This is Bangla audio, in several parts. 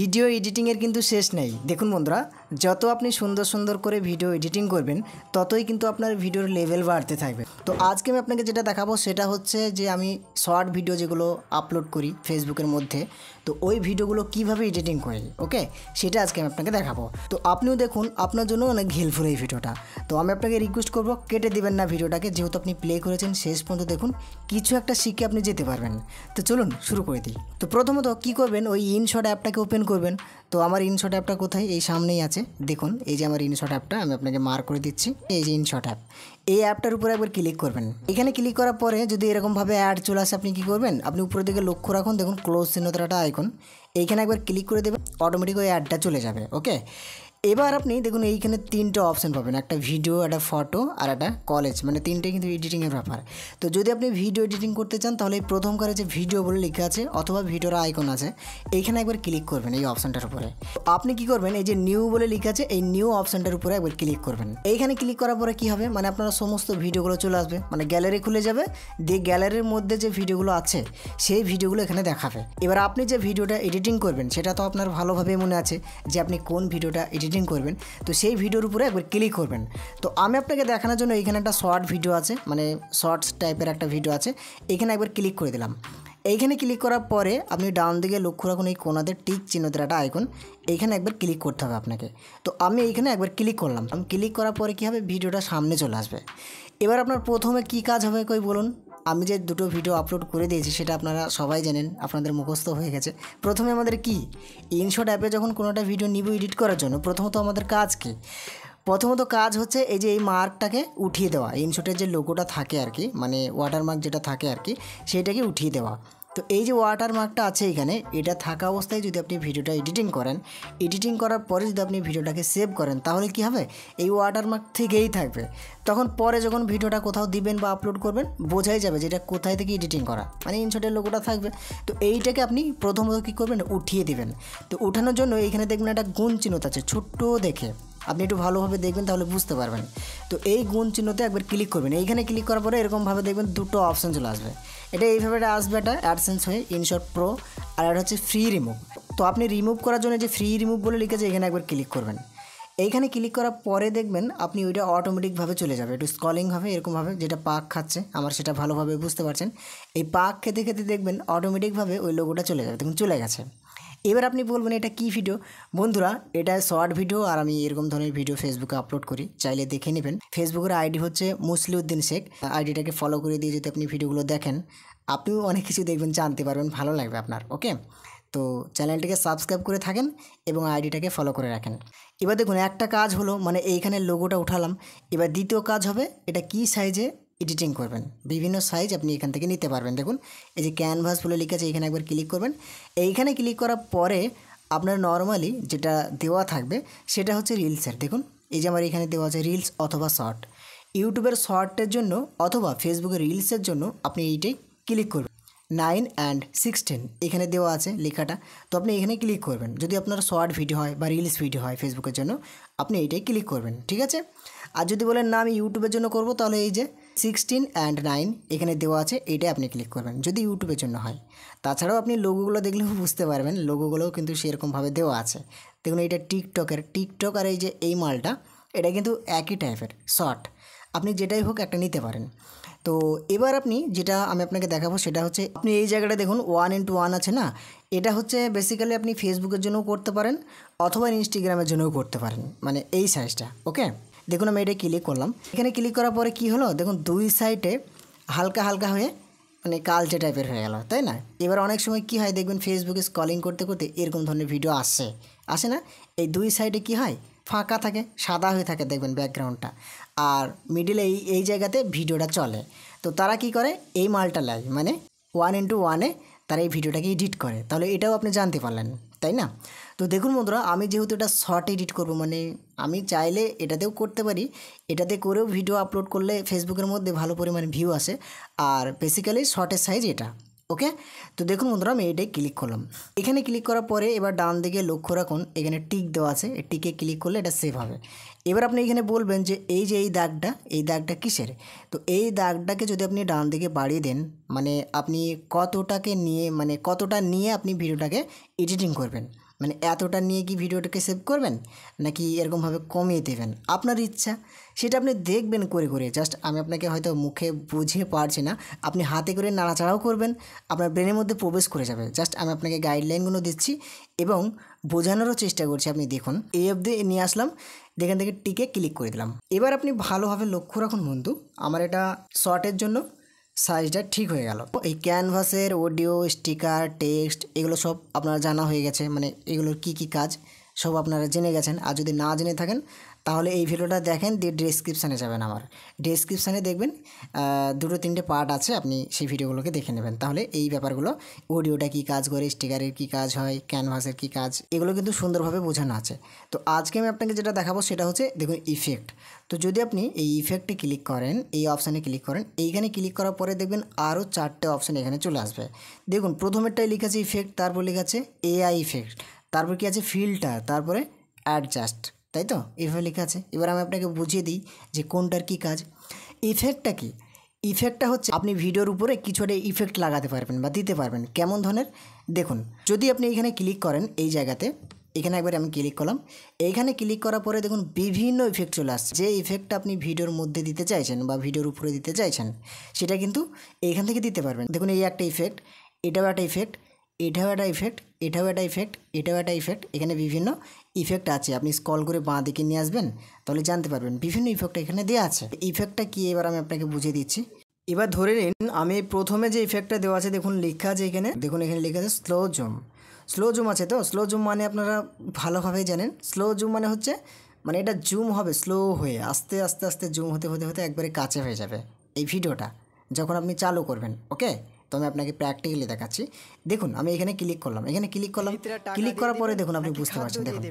ভিডিও এডিটিংয়ের কিন্তু শেষ নেই। দেখুন বন্ধুরা, যত আপনি সুন্দর সুন্দর করে ভিডিও এডিটিং করবেন ততই কিন্তু আপনার ভিডিওর লেভেল বাড়তে থাকবে। তো আজকে আমি আপনাকে যেটা দেখাবো সেটা হচ্ছে যে আমি শর্ট ভিডিও যেগুলো আপলোড করি ফেসবুকের মধ্যে, তো ওই ভিডিওগুলো কিভাবে এডিটিং করি, ওকে, সেটা আজকে আমি আপনাকে দেখাবো। তো আপনিও দেখুন, আপনার জন্য অনেক হেল্পফুল এই ভিডিওটা। তো আমি আপনাকে রিকোয়েস্ট করবো কেটে দিবেন না ভিডিওটাকে, যেহেতু আপনি প্লে করেছেন শেষ পর্যন্ত দেখুন, কিছু একটা শিখে আপনি যেতে পারবেন। তো চলুন শুরু করে দিই। তো প্রথমত কী করবেন, ওই ইনশট অ্যাপটাকে ওপেন করবেন। তো আমার ইনশট অ্যাপটা কোথায়, এই সামনেই আছে, দেখুন এই যে আমার ইনশট অ্যাপটা, আমি আপনাকে মার্ক করে দিচ্ছি, এই যে ইনশট অ্যাপ। এই অ্যাপটার উপরে একবার ক্লিক করবেন। এখানে ক্লিক করার পরে যদি এরকমভাবে অ্যাড চলে আসে, আপনি কী করবেন, আপনি উপরের দিকে লক্ষ্য রাখুন, দেখুন ক্লোজ চিহ্নটা আইকন, এইখানে একবার ক্লিক করে দেবেন, অটোমেটিক ওই অ্যাডটা চলে যাবে। ওকে, এবার আপনি দেখুন এইখানে তিনটে অপশান পাবেন, একটা ভিডিও, একটা ফটো আর একটা কলেজ, মানে তিনটে কিন্তু এডিটিংয়ের ব্যাপার। তো যদি আপনি ভিডিও এডিটিং করতে চান তাহলে এই প্রথম কারে যে ভিডিও বলে লেখা আছে অথবা ভিডিওর আইকন আছে, এইখানে একবার ক্লিক করবেন এই অপশানটার উপরে। আপনি কি করবেন, এই যে নিউ বলে লেখা আছে এই নিউ অপশানটার উপরে একবার ক্লিক করবেন। এইখানে ক্লিক করার পরে কী হবে, মানে আপনার সমস্ত ভিডিওগুলো চলে আসবে, মানে গ্যালারি খুলে যাবে, দিয়ে গ্যালারির মধ্যে যে ভিডিওগুলো আছে সেই ভিডিওগুলো এখানে দেখাবে। এবার আপনি যে ভিডিওটা এডিটিং করবেন সেটা তো আপনার ভালোভাবে মনে আছে যে আপনি কোন ভিডিওটা এডিটিং করবেন, তো সেই ভিডিওর উপরে একবার ক্লিক করবেন। তো আমি আপনাকে দেখানোর জন্য এইখানে একটা শর্ট ভিডিও আছে, মানে শর্টস টাইপের একটা ভিডিও আছে, এখানে একবার ক্লিক করে দিলাম। এইখানে ক্লিক করার পরে আপনি ডাউন দিকে লক্ষ্য রাখুন, এই কোনাতে টিক চিহ্নটার একটা আইকন, এইখানে একবার ক্লিক করতে হবে আপনাকে। তো আমি এইখানে একবার ক্লিক করলাম। আমি ক্লিক করার পরে কী হবে, ভিডিওটা সামনে চলে আসবে। এবার আপনার প্রথমে কী কাজ হবে কই বলুন। আমি যে দুটো ভিডিও আপলোড করে দিয়েছি সেটা আপনারা সবাই জানেন, আপনাদের মুখস্থ হয়ে গেছে। প্রথমে আমাদের কি, ইনশট অ্যাপে যখন কোনোটা ভিডিও নিব এডিট করার জন্য, প্রথমত আমাদের কাজ কি, প্রথমত কাজ হচ্ছে এই যে এই মার্কটাকে উঠিয়ে দেওয়া, ইনশটের যে লোগোটা থাকে আর কি, মানে ওয়াটারমার্ক যেটা থাকে আর কি, সেইটাকে উঠিয়ে দেওয়া। তো এই যে ওয়াটারমার্কটা আছে এখানে, এটা থাকা অবস্থায় যদি আপনি ভিডিওটা এডিটিং করেন, এডিটিং করার পরে যদি আপনি ভিডিওটাকে সেভ করেন, তাহলে কি হবে, এই ওয়াটারমার্ক থেকেই থাকবে। তখন পরে যখন ভিডিওটা কোথাও দিবেন বা আপলোড করবেন, বোঝাই যাবে যে এটা কোথায় থেকে এডিটিং করা, মানে ইনশটের লোগোটা থাকবে। তো এইটাকে আপনি প্রথমত কী করবেন, উঠিয়ে দিবেন। তো উঠানোর জন্য এইখানে দেখবেন একটা গুণ চিহ্ন আছে ছোট্ট দেখে, আপনি একটু ভালোভাবে দেখবেন তাহলে বুঝতে পারবেন। তো এই গুণ চিহ্নতে একবার ক্লিক করবেন। এইখানে ক্লিক করার পরে এরকমভাবে দেখবেন দুটো অপশান চলে আসবে। এটা এইভাবে আসবে, এটা অ্যাডসেন্স হয়ে ইনশট প্রো, আর এটা হচ্ছে ফ্রি রিমুভ। তো আপনি রিমুভ করার জন্য যে ফ্রি রিমুভ বলে লিখেছে, এখানে একবার ক্লিক করবেন। এইখানে ক্লিক করার পরে দেখবেন আপনি ওইটা অটোমেটিকভাবে চলে যাবে, একটু স্ক্রলিং হবে এরকমভাবে, যেটা পাক খাচ্ছে আমার সেটা ভালোভাবে বুঝতে পারছেন। এই পাক খেতে খেতে দেখবেন অটোমেটিকভাবে ওই লোগোটা চলে যাবে, দেখুন চলে গেছে। এবার আপনি বলবেন এটা কী ভিডিও। বন্ধুরা, এটা শর্ট ভিডিও, আর আমি এরকম ধরনের ভিডিও ফেসবুকে আপলোড করি, চাইলে দেখে নেবেন। ফেসবুকের আইডি হচ্ছে মুসলিউদ্দিন শেখ, আইডিটাকে ফলো করে দিয়ে যদি আপনি ভিডিওগুলো দেখেন, আপনিও অনেক কিছু দেখবেন, জানতে পারবেন, ভালো লাগবে আপনার। ওকে, তো চ্যানেলটিকে সাবস্ক্রাইব করে থাকেন এবং আইডিটাকে ফলো করে রাখেন। এবার দেখুন একটা কাজ হলো, মানে এইখানে লোগোটা উঠালাম। এবার দ্বিতীয় কাজ হবে, এটা কী সাইজে এডিটিং করবেন, বিভিন্ন সাইজ আপনি এখান থেকে নিতে পারবেন। দেখুন এই যে ক্যানভাস বলে লিখে আছে, এখানে একবার ক্লিক করবেন। এইখানে ক্লিক করার পরে আপনার নর্মালি যেটা দেওয়া থাকবে সেটা হচ্ছে রিলসের, দেখুন এই যে আমার এখানে দেওয়া আছে রিলস অথবা শর্ট। ইউটিউবের শর্টের জন্য অথবা ফেসবুকের রিলসের জন্য আপনি এইটাই ক্লিক করবেন। 9 and 16 এখানে দেওয়া আছে লেখাটা, তো আপনি এখানে ক্লিক করবেন। যদি আপনার শর্ট ভিডিও হয় বা রিলস ভিডিও হয় ফেসবুকের জন্য, আপনি এইটাই ক্লিক করবেন, ঠিক আছে। আর যদি বলেন না আমি ইউটিউবের জন্য করব, তাহলে এই যে 16 and 9 এখানে দেওয়া আছে, এইটাই আপনি ক্লিক করবেন যদি ইউটিউবের জন্য হয়। তাছাড়াও আপনি লোগোগুলো দেখলেও বুঝতে পারবেন, লোগোগুলোও কিন্তু সেরকমভাবে দেওয়া আছে। দেখুন এইটা টিকটক, আর এই যে এই মালটা, এটা কিন্তু একই টাইপের শর্ট, আপনি যেটাই হোক একটা নিতে পারেন। তো এবার আপনি যেটা আমি আপনাকে দেখাবো সেটা হচ্ছে, আপনি এই জায়গাটা দেখুন 1:1 আছে না, এটা হচ্ছে বেসিক্যালি আপনি ফেসবুকের জন্যও করতে পারেন অথবা ইনস্টাগ্রামের জন্যও করতে পারেন, মানে এই সাইজটা। ওকে, দেখুন আমি এটা ক্লিক করলাম। এখানে ক্লিক করার পরে কি হলো, দেখুন দুই সাইডে হালকা হালকা হয়ে মানে কালচে টাইপের হয়ে গেল, তাই না। এবার অনেক সময় কি হয়, দেখবেন ফেসবুকে স্ক্রলিং করতে করতে এরকম ধরনের ভিডিও আসে না, এই দুই সাইডে কি হয়, ফাঁকা থাকে, সাদা হয়ে থাকে, দেখবেন ব্যাকগ্রাউন্ডটা, আর মিডিলে এই জায়গাতে ভিডিওটা চলে। তো তারা কি করে, এই মালটা লাগে, মানে 1:1 তারা এই ভিডিওটাকে এডিট করে। তাহলে এটাও আপনি জানতে পারলেন, তাই না। তো দেখুন বন্ধুরা, আমি যেহেতু এটা শর্ট এডিট করব, মানে আমি চাইলে এটাতেও করতে পারি, এটাতে করেও ভিডিও আপলোড করলে ফেসবুকের মধ্যে ভালো পরিমাণে ভিউ আসে, আর বেসিক্যালি শর্টের সাইজ এটা। ওকে, তো দেখুন বন্ধুরা, আমি এইটাই ক্লিক করলাম। এখানে ক্লিক করার পরে এবার ডান দিকে লক্ষ্য রাখুন, এখানে টিক দেওয়া আছে, এই টিকে ক্লিক করলে এটা সেভ হবে। এবার আপনি এখানে বলবেন যে এই যে এই দাগটা কিসের। তো এই দাগটাকে যদি আপনি ডান দিকে বাড়িয়ে দেন, মানে আপনি কতটা নিয়ে আপনি ভিডিওটাকে এডিটিং করবেন, মানে এতটা নিয়ে কি ভিডিওটাকে সেভ করবেন নাকি এরকমভাবে কমিয়ে দেবেন, আপনার ইচ্ছা, সেটা আপনি দেখবেন করে করে। জাস্ট আমি আপনাকে হয়তো মুখে বুঝিয়ে পারছি না, আপনি হাতে করে নাড়াচাড়াও করবেন, আপনার ব্রেনের মধ্যে প্রবেশ করে যাবে। জাস্ট আমি আপনাকে গাইডলাইনগুলো দিচ্ছি এবং বোঝানোরও চেষ্টা করছি। আপনি দেখুন, এই অবধি নিয়ে আসলাম, এখান থেকে টিকে ক্লিক করে দিলাম। এবার আপনি ভালোভাবে লক্ষ্য রাখুন বন্ধু, আমার এটা শর্টের জন্য সাইজটা ঠিক হয়ে গেল। এই ক্যানভাসের অডিও, স্টিকার, টেক্সট এগুলো সব আপনারা জানা হয়ে গেছে, মানে এগুলোর কি কি কাজ সব আপনারা জেনে গেছেন। আর যদি না জেনে থাকেন তাহলে এই ভিডিওটা দেখেন, দিয়ে ডেসক্রিপশানে যাবেন, আমার ডেসক্রিপশানে দেখবেন 2-3টে পার্ট আছে, আপনি সেই ভিডিওগুলোকে দেখে নেবেন। তাহলে এই ব্যাপারগুলো, অডিওটা কী কাজ করে, স্টিকারের কী কাজ হয়, ক্যানভাসের কী কাজ, এগুলো কিন্তু সুন্দরভাবে বোঝানো আছে। তো আজকে আমি আপনাকে যেটা দেখাবো সেটা হচ্ছে দেখুন ইফেক্ট। তো যদি আপনি এই ইফেক্টে ক্লিক করেন, এই অপশানে ক্লিক করেন, এইখানে ক্লিক করার পরে দেখবেন আরও 4টে অপশান এখানে চলে আসবে। দেখুন প্রথমেরটাই লেখা আছে ইফেক্ট, তারপর লেখা আছে এআই ইফেক্ট, তারপর কি আছে ফিল্টার, তারপরে অ্যাডজাস্ট, তাই তো এভাবে লেখা আছে। এবার আমি আপনাকে বুঝিয়ে দিই যে কোনটার কী কাজ। ইফেক্টটা কি? ইফেক্টটা হচ্ছে আপনি ভিডিওর উপরে কিছু একটা ইফেক্ট লাগাতে পারবেন বা দিতে পারবেন। কেমন ধরনের? দেখুন, যদি আপনি এখানে ক্লিক করেন, এই জায়গাতে এখানে একবার আমি ক্লিক করলাম, এইখানে ক্লিক করার পরে দেখুন বিভিন্ন ইফেক্ট চলে আসছে। যে ইফেক্টটা আপনি ভিডিওর মধ্যে দিতে চাইছেন বা ভিডিওর উপরে দিতে চাইছেন সেটা কিন্তু এইখান থেকে দিতে পারবেন। দেখুন এই একটা ইফেক্ট, এটাও একটা ইফেক্ট, এটাও একটা ইফেক্ট, এটাও একটা ইফেক্ট, এটাও একটা ইফেক্ট, এখানে বিভিন্ন ইফেক্ট আছে। আপনি স্ক্রল করে বাঁ দিকে নিয়ে আসবেন, তাহলে জানতে পারবেন বিভিন্ন ইফেক্ট এখানে দেওয়া আছে। ইফেক্টটা কি এবার আমি আপনাকে বুঝিয়ে দিচ্ছি। এবার ধরে নিন আমি প্রথমে যে ইফেক্টটা দেওয়া আছে, দেখুন লেখা আছে এখানে, দেখুন এখানে লেখা আছে স্লো জুম। স্লো জুম আছে, তো স্লো জুম মানে আপনারা ভালোভাবেই জানেন, স্লো জুম মানে হচ্ছে মানে এটা জুম হবে স্লো হয়ে, আস্তে আস্তে আস্তে জুম হতে হতে হতে একবারে কাছে হয়ে যাবে এই ভিডিওটা যখন আপনি চালু করবেন। ওকে, তো আমি আপনাকে প্র্যাকটিক্যালি দেখাচ্ছি। দেখুন আমি এখানে ক্লিক করলাম, এখানে ক্লিক করলাম, ক্লিক করার পরে দেখুন আপনি বুঝতে পারছেন, দেখুন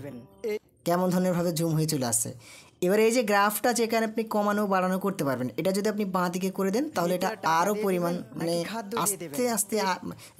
কেমন ধরনেরভাবে জুম হয়ে চলে আসছে। এবার এই যে গ্রাফটা আছে, এখানে আপনি কমানো বাড়ানো করতে পারবেন। এটা যদি আপনি বাঁ দিকে করে দেন তাহলে এটা আরও পরিমাণ মানে আস্তে আস্তে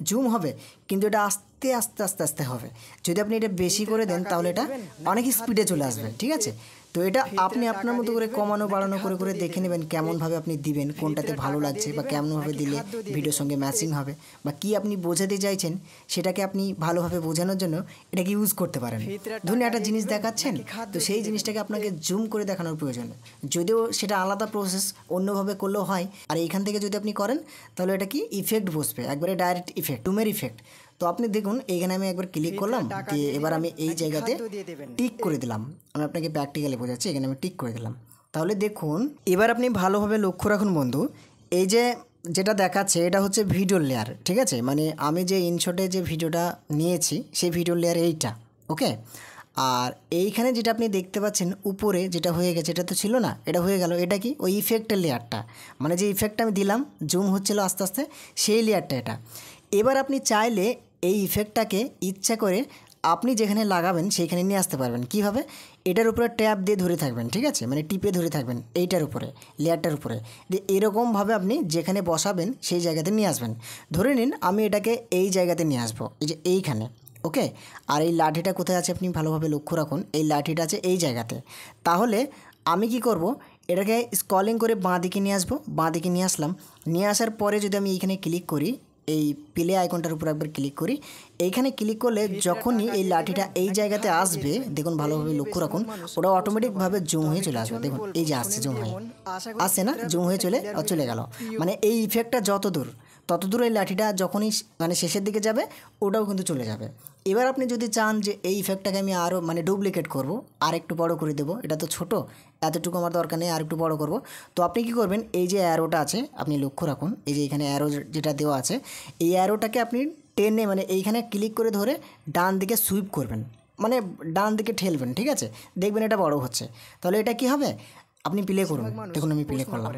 জুম হবে, কিন্তু এটা আস্তে আস্তে আস্তে আস্তে হবে। যদি আপনি এটা বেশি করে দেন তাহলে এটা অনেক স্পিডে চলে আসবে, ঠিক আছে। তো এটা আপনি আপনার মতো করে কমানো বাড়ানো করে করে দেখে নেবেন কেমনভাবে আপনি দিবেন, কোনটাতে ভালো লাগছে বা কেমনভাবে দিলে ভিডিওর সঙ্গে ম্যাচিং হবে, বা কি আপনি বোঝাতে চাইছেন সেটাকে আপনি ভালোভাবে বোঝানোর জন্য এটাকে ইউজ করতে পারেন। ধরুন একটা জিনিস দেখাচ্ছেন, তো সেই জিনিসটাকে আপনাকে জুম করে দেখানোর প্রয়োজন, যদিও সেটা আলাদা প্রসেস, অন্যভাবে করলেও হয়। আর এইখান থেকে যদি আপনি করেন তাহলে এটা কি ইফেক্ট বসবে, একবারে ডাইরেক্ট ইফেক্ট, জুমের ইফেক্ট। তো আপনি দেখুন এইখানে আমি একবার ক্লিক করলাম, দিয়ে এবার আমি এই জায়গাতে টিক করে দিলাম। আমি আপনাকে প্র্যাকটিক্যালি বোঝাচ্ছি, এখানে আমি টিক করে দিলাম। তাহলে দেখুন এবার আপনি ভালোভাবে লক্ষ্য রাখুন বন্ধু, এই যে যেটা দেখাচ্ছে এটা হচ্ছে ভিডিও লেয়ার, ঠিক আছে। মানে আমি যে ইনশটে যে ভিডিওটা নিয়েছি সেই ভিডিও লেয়ার এইটা, ওকে। আর এইখানে যেটা আপনি দেখতে পাচ্ছেন উপরে যেটা হয়ে গেছে, এটা তো ছিল না, এটা হয়ে গেল। এটা কি? ওই ইফেক্টের লেয়ারটা, মানে যে ইফেক্টটা আমি দিলাম জুম হচ্ছিল আস্তে আস্তে, সেই লেয়ারটা এটা। এবার আপনি চাইলে এই ইফেক্টটাকে ইচ্ছা করে আপনি যেখানে লাগাবেন সেইখানে নিয়ে আসতে পারবেন। কীভাবে? এটার উপরে ট্যাপ দিয়ে ধরে থাকবেন, ঠিক আছে, মানে টিপে ধরে থাকবেন এইটার উপরে, লেয়ারটার উপরে, দিয়ে এরকমভাবে আপনি যেখানে বসাবেন সেই জায়গাতে নিয়ে আসবেন। ধরে নিন আমি এটাকে এই জায়গাতে নিয়ে আসবো, এই যে এইখানে, ওকে। আর এই লাঠিটা কোথায় আছে আপনি ভালোভাবে লক্ষ্য রাখুন, এই লাঠিটা আছে এই জায়গাতে। তাহলে আমি কি করব, এটাকে স্ক্রলিং করে বাঁ দিকে নিয়ে আসবো, বাঁ দিকে নিয়ে আসলাম। নিয়ে আসার পরে যদি আমি এইখানে ক্লিক করি, এই প্লে আইকনটার উপর একবার ক্লিক করি, এইখানে ক্লিক করলে যখনই এই লাঠিটা এই জায়গাতে আসবে, দেখুন ভালোভাবে লক্ষ্য রাখুন, ওটা অটোমেটিকভাবে জুম হয়ে চলে আসবে। দেখুন এই যে আসছে, জুম হয়ে আসছে না, জুম হয়ে চলে গেল। মানে এই ইফেক্টটা যত দূর তত দূর এই লাঠিটা যখনই মানে শেষের দিকে যাবে ওটাও কিন্তু চলে যাবে। এবার আপনি যদি চান যে এই ইফেক্টটাকে আমি আরও মানে ডুপ্লিকেট করব, আর একটু বড় করে দেবো, এটা তো ছোট, এতটুকু আমার দরকার নেই, আর একটু বড় করব। তো আপনি কি করবেন, এই যে অ্যারোটা আছে আপনি লক্ষ্য রাখুন, এই যে এখানে অ্যারো যেটা দেওয়া আছে, এই অ্যারোটাকে আপনি টেনে মানে এইখানে ক্লিক করে ধরে ডান দিকে সুইপ করবেন, মানে ডান দিকে ঠেলবেন, ঠিক আছে। দেখবেন এটা বড় হচ্ছে। তাহলে এটা কি হবে, আপনি প্লে করুন, দেখুন আমি প্লে করলাম,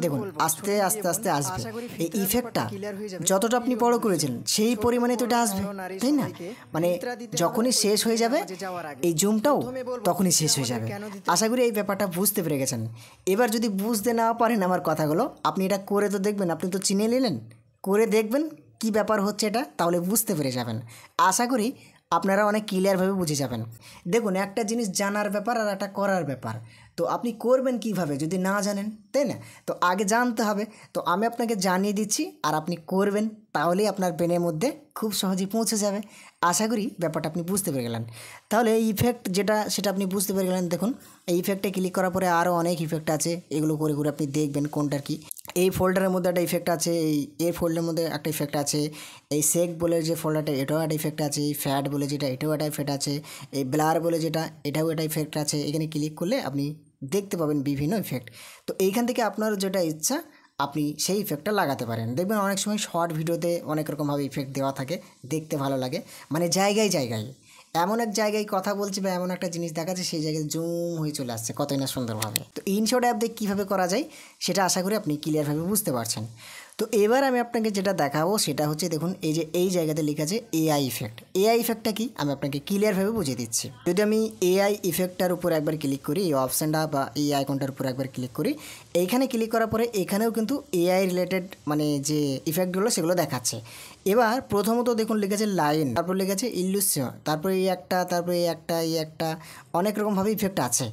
দেখুন আস্তে আস্তে আস্তে আসবে। এই ইফেক্টটা যতটা আপনি বড় করেছেন সেই পরিমাণে তো এটা আসবে, তাই না। মানে যখনই শেষ হয়ে যাবে এই জুমটাও তখনই শেষ হয়ে যাবে। আশা করি এই ব্যাপারটা বুঝতে পেরে গেছেন। এবার যদি বুঝতে না পারেন আমার কথাগুলো, আপনি এটা করে তো দেখবেন, আপনি তো চিনে নিলেন, করে দেখবেন কি ব্যাপার হচ্ছে এটা, তাহলে বুঝতে পেরে যাবেন। আশা করি আপনারা অনেক ক্লিয়ারভাবে বুঝে যাবেন। দেখুন একটা জিনিস জানার ব্যাপার আর একটা করার ব্যাপার। তো আপনি করবেন কিভাবে যদি না জানেন, তাই না। তো আগে জানতে হবে, তো আমি আপনাকে জানিয়ে দিচ্ছি আর আপনি করবেন তাহলেই আপনার ব্রেনের মধ্যে খুব সহজেই পৌঁছে যাবে। আশা করি ব্যাপারটা আপনি বুঝতে পেরে গেলেন। তাহলে এই ইফেক্ট যেটা সেটা আপনি বুঝতে পেরে গেলেন। দেখুন এই ইফেক্টে ক্লিক করার পরে আরও অনেক ইফেক্ট আছে, এগুলো করে করে আপনি দেখবেন কোনটার কি। এই ফোল্ডারের মধ্যে একটা ইফেক্ট আছে, এই ফোল্ডারের মধ্যে একটা ইফেক্ট আছে, এই সেক বলে যে ফোল্ডারটা এটাও একটা ইফেক্ট আছে, এই ফ্যাট বলে যেটা এটাও একটা ইফেক্ট আছে, এই ব্লার বলে যেটা এটাও একটা ইফেক্ট আছে। এখানে ক্লিক করলে আপনি দেখতে পাবেন বিভিন্ন ইফেক্ট। তো এইখান থেকে আপনার যেটা ইচ্ছা আপনি সেই ইফেক্টটা লাগাতে পারেন। দেখবেন অনেক সময় শর্ট ভিডিওতে অনেক রকমভাবে ইফেক্ট দেওয়া থাকে, দেখতে ভালো লাগে। মানে জায়গায় জায়গায় এমন এক জায়গায় কথা বলছে বা এমন একটা জিনিস দেখাচ্ছে সেই জায়গায় জুম হয়ে চলে আসছে কতই না সুন্দরভাবে। তো ইনশট অ্যাপ দিয়ে কীভাবে করা যায় সেটা আশা করি আপনি ক্লিয়ারভাবে বুঝতে পারছেন। তো এবার আমি আপনাকে যেটা দেখাবো সেটা হচ্ছে দেখুন এই যে এই জায়গাতে লেখা আছে এআই ইফেক্ট। এআই ইফেক্টটা কি আমি আপনাকে ক্লিয়ারভাবে বুঝিয়ে দিচ্ছি। যদি আমি এআই ইফেক্টটার উপর একবার ক্লিক করি, এই অপশানটা বা এই আইকনটার উপর একবার ক্লিক করি, এইখানে ক্লিক করার পরে এখানেও কিন্তু এআই রিলেটেড মানে যে ইফেক্টগুলো সেগুলো দেখাচ্ছে। এবার প্রথমত দেখুন লেখা আছে লাইন, তারপর লেখা আছে ইল্লুশন, তারপরে এই একটা, তারপরে এই একটা অনেক রকমভাবে ইফেক্ট আছে।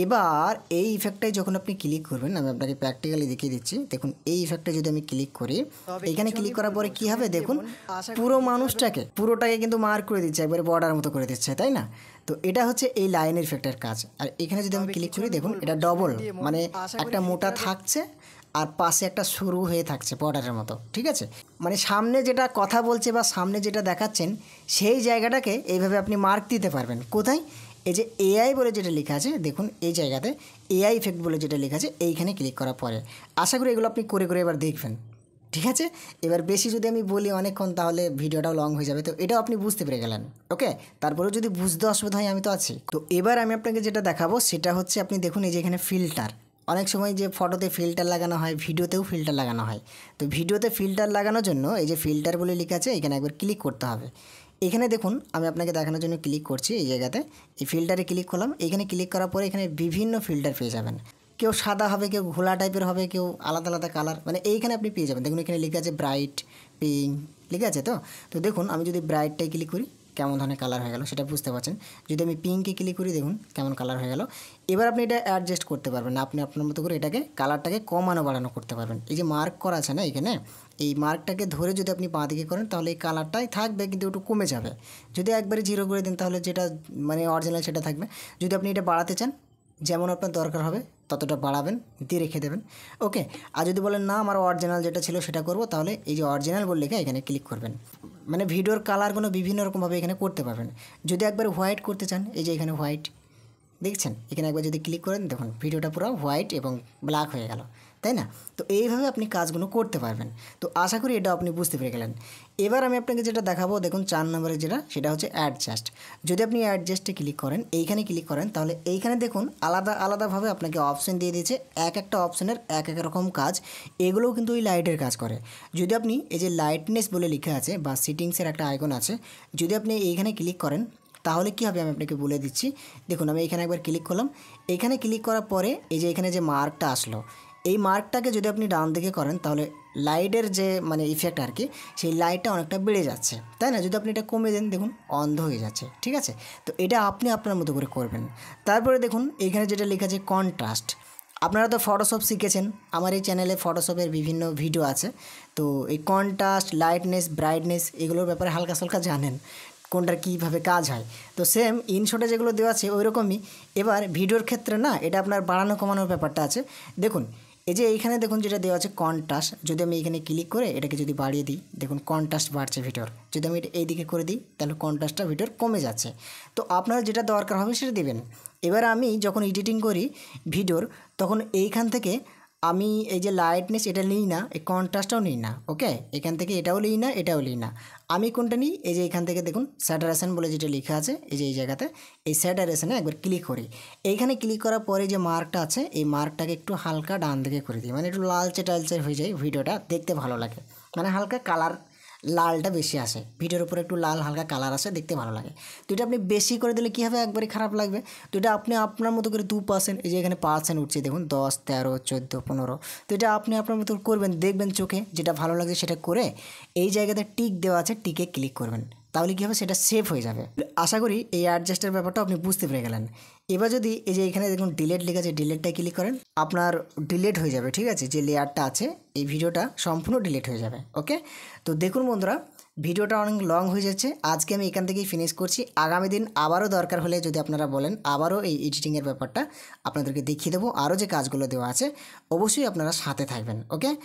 এবার এই ইফেক্টটাই যখন আপনি ক্লিক করবেন, আমি আপনাকে প্র্যাকটিক্যালি দেখিয়ে দিচ্ছি। দেখুন এই ইফেক্টে যদি আমি ক্লিক করি, এখানে ক্লিক করার পরে কী হবে দেখুন পুরো মানুষটাকে পুরোটাকে কিন্তু মার্ক করে দিচ্ছে, একবারে বর্ডার মতো করে দিচ্ছে, তাই না? তো এটা হচ্ছে এই লাইনের ইফেক্টের কাজ। আর এখানে যদি আমি ক্লিক করি দেখুন এটা ডবল, মানে একটা মোটা থাকছে আর পাশে একটা সরু হয়ে থাকছে বর্ডারের মতো, ঠিক আছে? মানে সামনে যেটা কথা বলছে বা সামনে যেটা দেখাচ্ছেন সেই জায়গাটাকে এইভাবে আপনি মার্ক দিতে পারবেন। কোথায়? এই যে এআই বলে যেটা লেখা আছে দেখুন এই জায়গাতে এআই ইফেক্ট বলে যেটা লেখা আছে এইখানে ক্লিক করার পরে। আশা করি এগুলো আপনি করে করে এবার দেখবেন, ঠিক আছে? এবার বেশি যদি আমি বলি অনেকক্ষণ তাহলে ভিডিওটাও লং হয়ে যাবে। তো এটাও আপনি বুঝতে পেরে গেলেন, ওকে? তারপরেও যদি বুঝতে অসুবিধা হয় আমি তো আছি। তো এবার আমি আপনাকে যেটা দেখাবো সেটা হচ্ছে আপনি দেখুন এই যে এখানে ফিল্টার, অনেক সময় যে ফটোতে ফিল্টার লাগানো হয় ভিডিওতেও ফিল্টার লাগানো হয়। তো ভিডিওতে ফিল্টার লাগানোর জন্য এই যে ফিল্টার বলে লেখা আছে এখানে একবার ক্লিক করতে হবে। এখানে দেখুন আমি আপনাকে দেখানোর জন্য ক্লিক করছি এই জায়গাতে, এই ফিল্টারে ক্লিক করলাম। এখানে ক্লিক করার পরে এখানে বিভিন্ন ফিল্টার পেয়ে যাবেন। কেউ সাদা হবে, কেউ ঘোলা টাইপের হবে, কেউ আলাদা আলাদা কালার, মানে এইখানে আপনি পেয়ে যাবেন। দেখুন এখানে লেখা আছে ব্রাইট, পিঙ্ক, লেখা আছে। তো দেখুন আমি যদি ব্রাইটটাই ক্লিক করি কেমন ধরনের কালার হয়ে গেল সেটা বুঝতে পারছেন। যদি আমি পিঙ্কে ক্লিক করি দেখুন কেমন কালার হয়ে গেল। এবার আপনি এটা অ্যাডজাস্ট করতে পারবেন, আপনি আপনার মতো করে এটাকে কালারটাকে কমানো বাড়ানো করতে পারবেন। এই যে মার্ক করা আছে না এখানে, এই মার্কটাকে ধরে যদি আপনি বাঁ দিকে করেন তাহলে এই কালারটাই থাকবে কিন্তু একটু কমে যাবে। যদি একবারে 0 করে দেন তাহলে যেটা মানে অরিজিনাল সেটা থাকবে। যদি আপনি এটা বাড়াতে চান যেমন আপনার দরকার হবে ততটা বাড়াবেন, দিয়ে রেখে দেবেন, ওকে? আর যদি বলেন না আমার অরিজিনাল যেটা ছিল সেটা করব, তাহলে এই যে অরিজিনাল বলে লেখা এখানে ক্লিক করবেন। মানে ভিডিওর কালারগুলো বিভিন্ন রকমভাবে এখানে করতে পারবেন। যদি একবার হোয়াইট করতে চান এই যে এখানে হোয়াইট দেখছেন, এখানে একবার যদি ক্লিক করেন দেখুন ভিডিওটা পুরো হোয়াইট এবং ব্ল্যাক হয়ে গেল, তাই না? তো এইভাবে আপনি কাজগুলো করতে পারবেন। তো আশা করি এটা আপনি বুঝতে পেরে গেলেন। এবার আমি আপনাকে যেটা দেখাবো দেখুন 4 নম্বরে যেটা সেটা হচ্ছে অ্যাডজাস্ট। যদি আপনি অ্যাডজাস্টে ক্লিক করেন, এইখানে ক্লিক করেন, তাহলে এইখানে দেখুন আলাদা আলাদাভাবে আপনাকে অপশান দিয়ে দিয়েছে। এক একটা অপশানের এক এক রকম কাজ, এগুলোও কিন্তু ওই লাইটের কাজ করে। যদি আপনি এই যে লাইটনেস বলে লেখা আছে বা সিটিংসের একটা আইকন আছে, যদি আপনি এইখানে ক্লিক করেন তাহলে কী হবে আমি আপনাকে বলে দিচ্ছি। দেখুন আমি এখানে একবার ক্লিক করলাম, এখানে ক্লিক করার পরে এই যে এখানে যে মার্কটা আসলো, এই মার্কটাকে যদি আপনি ডান দিকে করেন তাহলে লাইটের যে মানে ইফেক্ট আর কি, সেই লাইটটা অনেকটা বেড়ে যাচ্ছে, তাই না? যদি আপনি এটা কমে দেন দেখুন অন্ধ হয়ে যাচ্ছে, ঠিক আছে? তো এটা আপনি আপনার মতো করে করবেন। তারপরে দেখুন এখানে যেটা লেখা আছে কন্ট্রাস্ট। আপনারা তো ফটোশপ শিখেছেন, আমার এই চ্যানেলে ফটোশপের বিভিন্ন ভিডিও আছে। তো এই কন্ট্রাস্ট, লাইটনেস, ব্রাইটনেস এগুলোর ব্যাপারে হালকা সালকা জানেন কোনটার কীভাবে কাজ হয়। তো সেম ইনশটে যেগুলো দেওয়া আছে ওই রকমই। এবার ভিডিওর ক্ষেত্রে না এটা আপনার বাড়ানো কমানোর ব্যাপারটা আছে। দেখুন এই যে এইখানে দেখুন যেটা দেওয়া আছে কন্ট্রাস্ট, যদি আমি এখানে ক্লিক করে এটাকে যদি বাড়িয়ে দিই দেখুন কন্ট্রাস্ট বাড়ছে ভিডিওর। যদি আমি এটা এইদিকে করে দিই তাহলে কন্ট্রাস্টটা ভিডিওর কমে যাচ্ছে। তো আপনার যেটা দরকার হবে সেটা দেবেন। এবার আমি যখন এডিটিং করি ভিডিওর তখন এইখান থেকে আমি এই যে লাইটনেস এটা নিই না, এই কন্ট্রাস্টটাও নিই না, ওকে? এখান থেকে এটাও নিই না, এটাও নিই না। আমি কোনটা নিই এই যে এখান থেকে দেখুন স্যাটারেশন বলে যেটা লেখা আছে এই যে এই জায়গাতে, এই স্যাটারেশনে একবার ক্লিক করি। এইখানে ক্লিক করার পরে যে মার্কটা আছে এই মার্কটাকে একটু হালকা ডান দিকে করে দিই, মানে একটু লালচে টালচে হয়ে যায়, ভিডিওটা দেখতে ভালো লাগে। মানে হালকা কালার লালটা বেশি আসে ভিডিওর উপরে, একটু লাল হালকা কালার আসে, দেখতে ভালো লাগে। তো এটা আপনি বেশি করে দিলে কী হবে একবারই খারাপ লাগবে। তো এটা আপনি আপনার মতো করে 2%, এই যে এখানে পার্সেন্ট উঠছে দেখুন 10, 13, 14, 15। তো এটা আপনি আপনার মতো করবেন, দেখবেন চোখে যেটা ভালো লাগছে সেটা করে এই জায়গাতে টিক দেওয়া আছে টিকে ক্লিক করবেন, তাহলে কী হবে, সেটা সেভ হয়ে যাবে। আশা করি এই অ্যাডজাস্টের ব্যাপারটা আপনি বুঝতে পেরে গেলেন। এবার যদি এই যে এখানে দেখুন ডিলেট লেখা আছে, ডিলেটটায় ক্লিক করেন, আপনার ডিলেট হয়ে যাবে। ঠিক আছে, যে লেয়ারটা আছে এই ভিডিওটা সম্পূর্ণ ডিলেট হয়ে যাবে। ওকে, তো দেখুন বন্ধুরা, ভিডিওটা অনেক লং হয়ে যাচ্ছে, আজকে আমি এখান থেকেই ফিনিশ করছি। আগামী দিন আবারও দরকার হলে যদি আপনারা বলেন, আবারও এই এডিটিংয়ের ব্যাপারটা আপনাদেরকে দেখিয়ে দেবো, আরও যে কাজগুলো দেওয়া আছে, অবশ্যই আপনারা সাথে থাকবেন। ওকে।